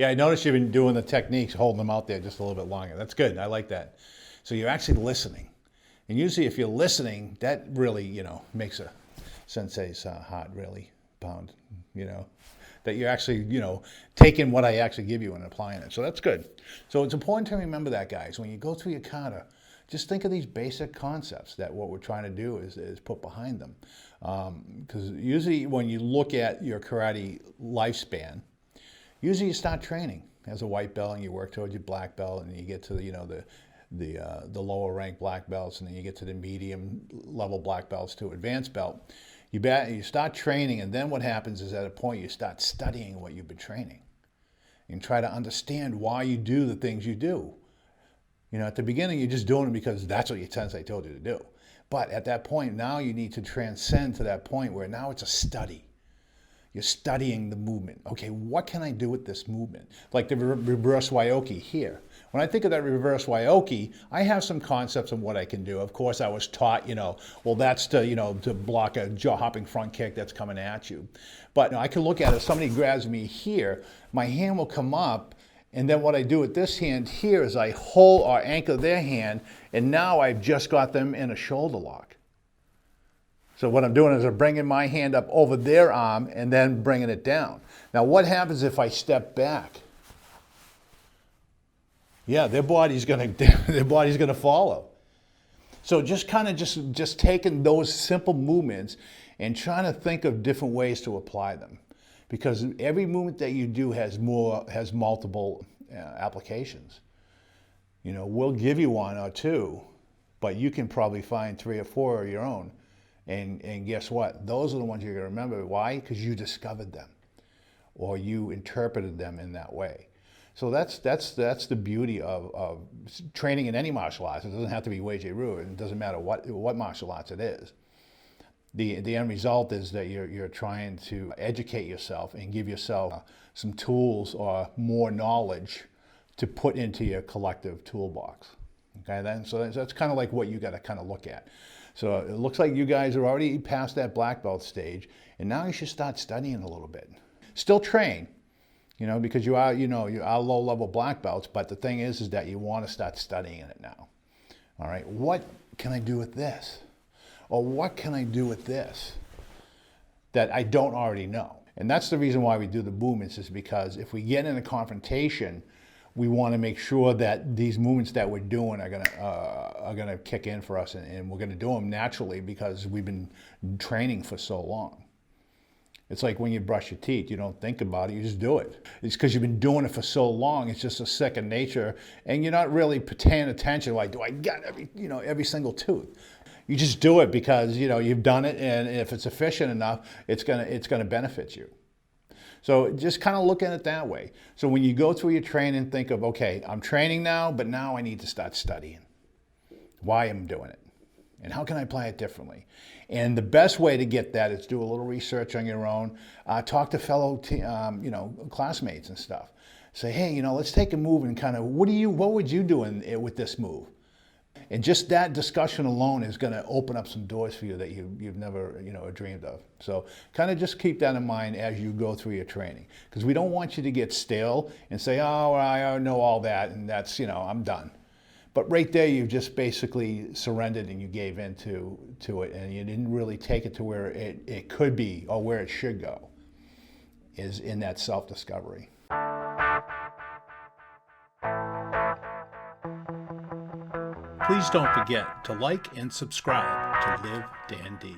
Yeah, I noticed you've been doing the techniques, holding them out there just a little bit longer. That's good. I like that. So you're actually listening. And usually if you're listening, that really, makes a sensei's heart really pound, that you're actually, taking what I actually give you and applying it. So that's good. So it's important to remember that, guys. When you go through your kata, just think of these basic concepts that what we're trying to do is put behind them. Because usually when you look at your karate lifespan, usually you start training as a white belt and you work towards your black belt and you get to the lower rank black belts, and then you get to the medium level black belts to advanced belt. You start training, and then what happens is at a point you start studying what you've been training and try to understand why you do the things you do. At the beginning you're just doing it because that's what your sensei told you to do. But at that point now you need to transcend to that point where now it's a study. You're studying the movement. Okay, what can I do with this movement? Like the reverse Uechi here. When I think of that reverse Uechi, I have some concepts of what I can do. Of course, I was taught, well, that's to block a jaw hopping front kick that's coming at you. But I can look at it. If somebody grabs me here, my hand will come up, and then what I do with this hand here is I hold or anchor their hand, and now I've just got them in a shoulder lock. So what I'm doing is I'm bringing my hand up over their arm and then bringing it down. Now what happens if I step back? Yeah, their body's gonna follow. So just kind of just taking those simple movements and trying to think of different ways to apply them, because every movement that you do has multiple applications. We'll give you one or two, but you can probably find 3 or 4 of your own. And guess what? Those are the ones you're going to remember. Why? Because you discovered them, or you interpreted them in that way. So that's the beauty of training in any martial arts. It doesn't have to be Uechi-Ryu. It doesn't matter what martial arts it is. The end result is that you're trying to educate yourself and give yourself some tools or more knowledge to put into your collective toolbox. Okay, then so that's kind of like what you got to kind of look at. So it looks like you guys are already past that black belt stage, and now you should start studying a little bit. Still train, because you are low-level black belts, but the thing is that you want to start studying it now. All right, what can I do with this? Or what can I do with this that I don't already know? And that's the reason why we do the movements, is because if we get in a confrontation, we want to make sure that these movements that we're doing are gonna kick in for us, and we're gonna do them naturally because we've been training for so long. It's like when you brush your teeth, you don't think about it, you just do it. It's because you've been doing it for so long, it's just a second nature, and you're not really paying attention, like, do I get every single tooth? You just do it because you've done it, and if it's efficient enough, it's gonna benefit you. So just kind of look at it that way. So when you go through your training, think of, okay, I'm training now, but now I need to start studying why I'm doing it and how can I apply it differently. And the best way to get that is do a little research on your own, talk to fellow classmates and stuff. Say, hey, let's take a move and kind of, what would you do with this move? And just that discussion alone is going to open up some doors for you that you've never dreamed of. So kind of just keep that in mind as you go through your training, because we don't want you to get stale and say, oh, I know all that, and that's, I'm done. But right there, you've just basically surrendered and you gave in to it, and you didn't really take it to where it could be or where it should go, is in that self-discovery. Please don't forget to like and subscribe to LiveDanD.